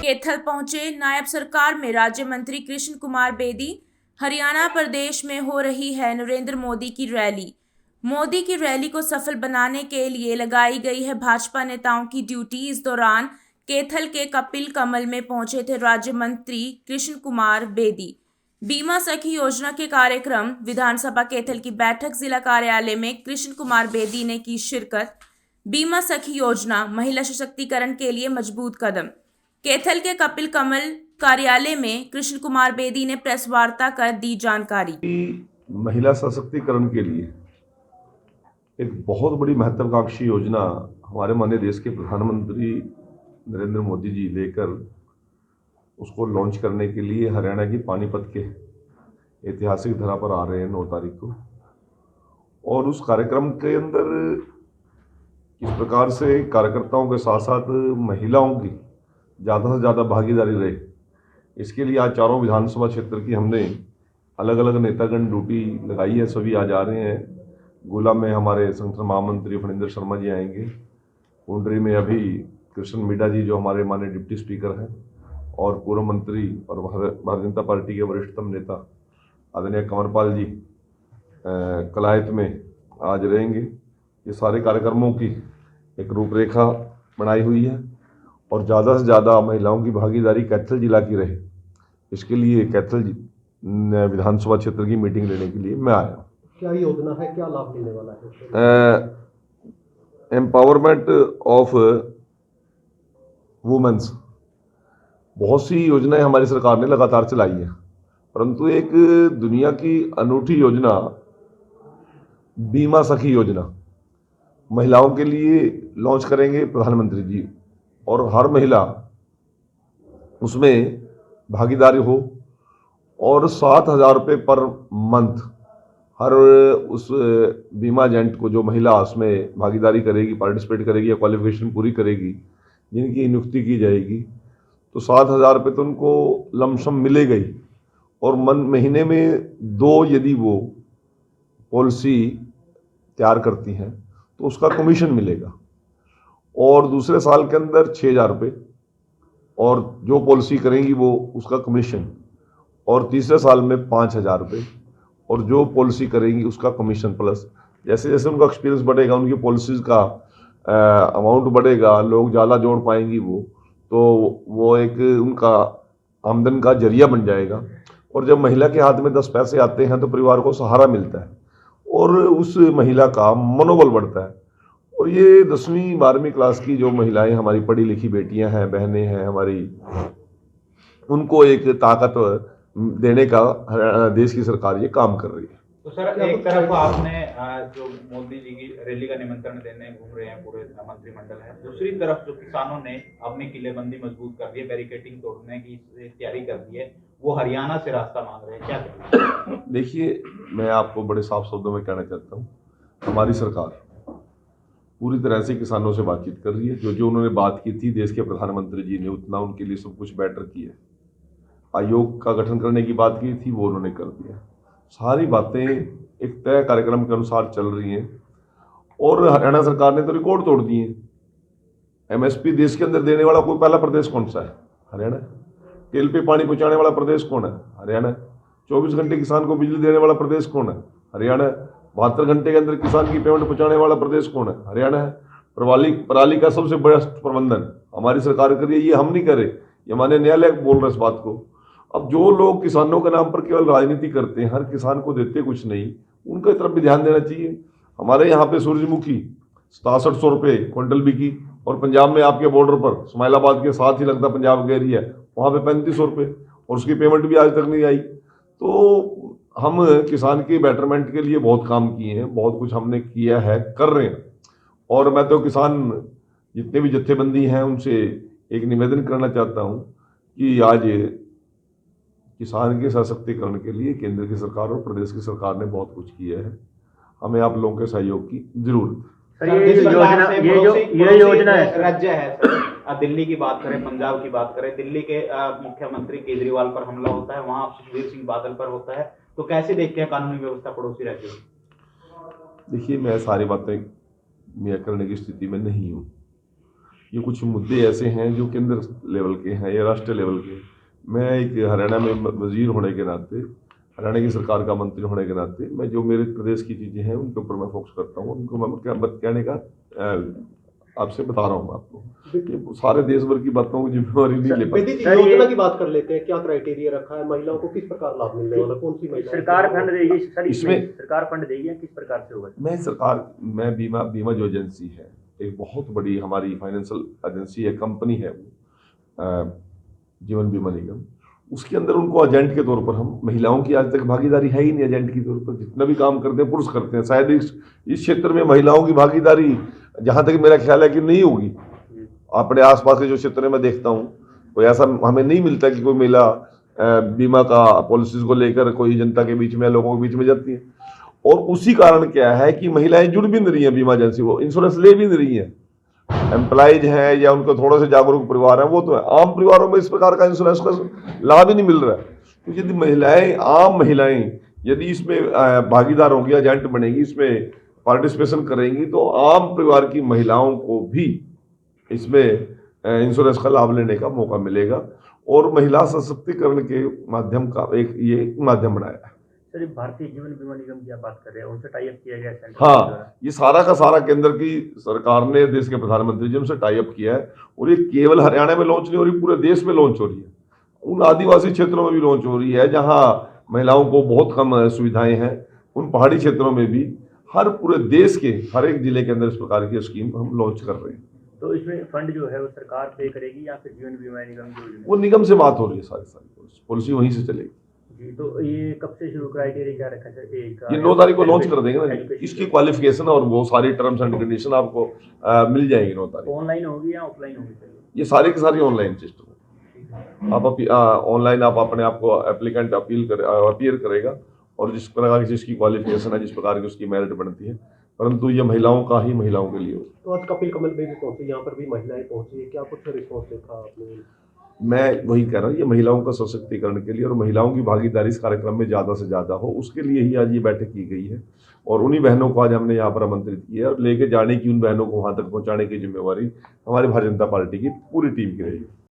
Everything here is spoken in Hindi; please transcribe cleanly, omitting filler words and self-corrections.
कैथल पहुंचे नायब सरकार में राज्य मंत्री कृष्ण कुमार बेदी। हरियाणा प्रदेश में हो रही है नरेंद्र मोदी की रैली। मोदी की रैली को सफल बनाने के लिए लगाई गई है भाजपा नेताओं की ड्यूटी। इस दौरान कैथल के कपिल कमल में पहुंचे थे राज्य मंत्री कृष्ण कुमार बेदी। बीमा सखी योजना के कार्यक्रम विधानसभा कैथल की बैठक जिला कार्यालय में कृष्ण कुमार बेदी ने की शिरकत। बीमा सखी योजना महिला सशक्तिकरण के लिए मजबूत कदम। कैथल के कपिल कमल कार्यालय में कृष्ण कुमार बेदी ने प्रेस वार्ता कर दी जानकारी। महिला सशक्तिकरण के लिए एक बहुत बड़ी महत्वाकांक्षी योजना हमारे माननीय देश के प्रधानमंत्री नरेंद्र मोदी जी लेकर उसको लॉन्च करने के लिए हरियाणा की पानीपत के ऐतिहासिक धरा पर आ रहे हैं 9 तारीख को। और उस कार्यक्रम के अंदर किस प्रकार से कार्यकर्ताओं के साथ साथ महिलाओं की ज़्यादा से ज़्यादा भागीदारी रहे, इसके लिए आज चारों विधानसभा क्षेत्र की हमने अलग अलग नेतागण ड्यूटी लगाई है। सभी आज आ रहे हैं। गोला में हमारे संगठन महामंत्री फणिंदर शर्मा जी आएंगे। कुंडरी में अभी कृष्ण मीडा जी जो हमारे माननीय डिप्टी स्पीकर हैं और पूर्व मंत्री और भारतीय जनता पार्टी के वरिष्ठतम नेता आदरणीय कंवरपाल जी कलायत में आज रहेंगे। ये सारे कार्यक्रमों की एक रूपरेखा बनाई हुई है और ज़्यादा से ज़्यादा महिलाओं की भागीदारी कैथल जिला की रहे, इसके लिए कैथल विधानसभा क्षेत्र की मीटिंग लेने के लिए मैं आया। क्या योजना है, क्या लाभ मिलने वाला है? एम्पावरमेंट ऑफ वुमेन्स, बहुत सी योजनाएं हमारी सरकार ने लगातार चलाई है, परंतु एक दुनिया की अनूठी योजना बीमा सखी योजना महिलाओं के लिए लॉन्च करेंगे प्रधानमंत्री जी, और हर महिला उसमें भागीदारी हो और 7,000 रुपये पर मंथ हर उस बीमा एजेंट को, जो महिला उसमें भागीदारी करेगी, पार्टिसिपेट करेगी या क्वालिफिकेशन पूरी करेगी, जिनकी नियुक्ति की जाएगी, तो 7,000 रुपये तो उनको लमसम मिलेगा ही। और महीने में 2 यदि वो पॉलिसी तैयार करती हैं तो उसका कमीशन मिलेगा, और दूसरे साल के अंदर 6,000 रुपये, और जो पॉलिसी करेंगी वो उसका कमीशन, और तीसरे साल में 5,000 रुपये, और जो पॉलिसी करेंगी उसका कमीशन प्लस। जैसे जैसे उनका एक्सपीरियंस बढ़ेगा, उनकी पॉलिसीज़ का अमाउंट बढ़ेगा, लोग ज़्यादा जोड़ पाएंगी वो एक उनका आमदन का जरिया बन जाएगा। और जब महिला के हाथ में 10 पैसे आते हैं तो परिवार को सहारा मिलता है और उस महिला का मनोबल बढ़ता है। और ये 10वीं 12वीं क्लास की जो महिलाएं हमारी पढ़ी लिखी बेटियां हैं, बहनें हैं हमारी, उनको एक ताकत देने का देश की सरकार ये काम कर रही है। तो सर, एक तरफ आपने जो मोदी जी की रैली का निमंत्रण देने घूम रहे हैं पूरे मंत्रिमंडल है, दूसरी तरफ जो किसानों ने अपनी किलेबंदी मजबूत कर दी है, बैरिकेडिंग तोड़ने की तैयारी कर दी है, वो हरियाणा से रास्ता मांग रहे हैं, क्या करें? देखिए, मैं आपको बड़े साफ शब्दों में कहना चाहता हूँ, हमारी सरकार पूरी तरह से किसानों से बातचीत कर रही है। जो उन्होंने बात की थी देश के प्रधानमंत्री जी ने, उतना उनके लिए सब कुछ बेटर किया है। आयोग का गठन करने की बात की थी, वो उन्होंने कर दिया। सारी बातें एक तय कार्यक्रम के अनुसार चल रही हैं और हरियाणा सरकार ने तो रिकॉर्ड तोड़ दिए हैं। एमएसपी देश के अंदर देने वाला कोई पहला प्रदेश कौन सा है? हरियाणा। तेल पे पानी पहुंचाने वाला प्रदेश कौन है? हरियाणा। 24 घंटे किसान को बिजली देने वाला प्रदेश कौन है? हरियाणा। 72 घंटे के अंदर किसान की पेमेंट पहुंचाने वाला प्रदेश कौन है? हरियाणा है। पराली का सबसे बड़ा प्रबंधन हमारी सरकार कर रही है, ये हम नहीं करे, ये माननीय न्यायालय बोल रहे इस बात को। अब जो लोग किसानों के नाम पर केवल राजनीति करते हैं, हर किसान को देते कुछ नहीं, उनकी तरफ भी ध्यान देना चाहिए। हमारे यहाँ पे सूरजमुखी 6700 रुपये क्विंटल बिकी, और पंजाब में आपके बॉर्डर पर इस्माइलाबाद के साथ ही लगता पंजाब गैरी है, वहाँ पे 3500 रुपये, और उसकी पेमेंट भी आज तक नहीं आई। तो हम किसान के बेटरमेंट के लिए बहुत काम किए हैं, बहुत कुछ हमने किया है, कर रहे हैं। और मैं तो किसान जितने भी जत्थेबंदी हैं उनसे एक निवेदन करना चाहता हूँ कि आज किसान के सशक्तिकरण के लिए केंद्र की सरकार और प्रदेश की सरकार ने बहुत कुछ किया है। हमें आप लोगों के सहयोग की जरूरत है। ये योजना है, राज्य है सर, दिल्ली की बात करें, पंजाब की बात करें, दिल्ली के मुख्यमंत्री केजरीवाल पर हमला होता है, वहाँ सुखबीर सिंह बादल पर होता है, तो कैसे देखते हैं कानूनी व्यवस्था पड़ोसी राज्यों में? देखिए, मैं सारी बातें मैं करने की स्थिति में नहीं हूँ, ये कुछ मुद्दे ऐसे हैं जो केंद्र लेवल के हैं या राष्ट्रीय लेवल के। मैं एक हरियाणा में वजीर होने के नाते, हरियाणा की सरकार का मंत्री होने के नाते, मैं जो मेरे प्रदेश की चीज़ें हैं उनके ऊपर मैं फोकस करता हूँ, उनको मैं कहने का आपसे बता रहा हूँ आपको। ये सारे देश भर की बातों की जिम्मेवारी नहीं ले बेदी पाते। जी, योजना की बात कर लेते हैं। क्या क्राइटेरिया रखा है, महिलाओं को किस प्रकार लाभ मिलने वाला, कौन सी महिला सरकार फंड देगी सर? इसमें सरकार फंड देगी या किस प्रकार से होगा? मैं बीमा जो एजेंसी है, एक बहुत बड़ी हमारी फाइनेंशियल एजेंसी है, कंपनी है वो, जीवन बीमा निगम, उसके अंदर उनको एजेंट के तौर पर हम, महिलाओं की आज तक भागीदारी है ही नहीं एजेंट के तौर पर। जितना भी काम करते हैं पुरुष करते हैं। शायद इस क्षेत्र में महिलाओं की भागीदारी जहाँ तक मेरा ख्याल है कि नहीं होगी। अपने आसपास के जो क्षेत्र में देखता हूँ, कोई ऐसा हमें नहीं मिलता कि कोई महिला बीमा का पॉलिसीज को लेकर कोई जनता के बीच में, लोगों के बीच में जाती है। और उसी कारण क्या है कि महिलाएं जुड़ भी नहीं रही हैं बीमा एजेंसी, वो इंश्योरेंस ले भी नहीं रही हैं। एम्प्लॉइज हैं या उनको थोड़े से जागरूक परिवार है वो तो है, आम परिवारों में इस प्रकार का इंश्योरेंस का लाभ ही नहीं मिल रहा है। तो यदि आम महिलाएं यदि इसमें भागीदार होंगी, एजेंट बनेगी, इसमें पार्टिसिपेशन करेंगी, तो आम परिवार की महिलाओं को भी इसमें इंश्योरेंस का लाभ लेने का मौका मिलेगा। और महिला सशक्तिकरण के माध्यम का ये माध्यम बनाया है। सर, भारतीय जीवन बीमा निगम की आप बात कर रहे हैं, उनसे टाई अप किया गया है? हाँ, ये सारा का सारा केंद्र की सरकार ने, देश के प्रधानमंत्री जी उनसे टाई अप किया है। और ये केवल हरियाणा में लॉन्च नहीं हो रही, पूरे देश में लॉन्च हो रही है। उन आदिवासी क्षेत्रों में भी लॉन्च हो रही है जहाँ महिलाओं को बहुत कम सुविधाएं हैं। उन पहाड़ी क्षेत्रों में भी, हर पूरे देश के हर एक जिले के अंदर इस प्रकार की स्कीम हम लॉन्च कर रहे हैं। तो इसमें फंड जो है वो सरकार पे करेगी या फिर जीवन बीमा निगम जो वो निगम से बात हो रही है, सारी पॉलिसी वहीं से चलेगी जी। तो ये कब से शुरू, क्राइटेरिया क्या रखा सर? ये 9 तारीख को लॉन्च कर देंगे ना। इसकी क्वालिफिकेशन और वो सारी टर्म्स एंड कंडीशन आपको मिल जाएंगी 9 तारीख। ऑनलाइन होगी या ऑफलाइन होगी सर? ये सारी की सारी ऑनलाइन सिस्टम। आप ऑनलाइन आप अपने आप को एप्लीकेंट अपीयर करेगा और जिस प्रकार की जिसकी क्वालिफिकेशन है, जिस प्रकार की उसकी मेरिट बनती है, परंतु ये महिलाओं का ही महिलाओं के लिए हो। तो आज कपिल कमल में भी पहुंची, यहाँ पर भी महिलाएं पहुंची है, क्या कुछ रिस्पॉन्स देखा आपने? मैं वही कह रहा हूँ, ये महिलाओं का सशक्तिकरण के लिए और महिलाओं की भागीदारी इस कार्यक्रम में ज़्यादा से ज़्यादा हो, उसके लिए ही आज ये बैठक की गई है। और उन्हीं बहनों को आज हमने यहाँ पर आमंत्रित किया है और लेके जाने की, उन बहनों को वहाँ तक पहुँचाने की जिम्मेवारी हमारी भारतीय जनता पार्टी की पूरी टीम की रहेगी।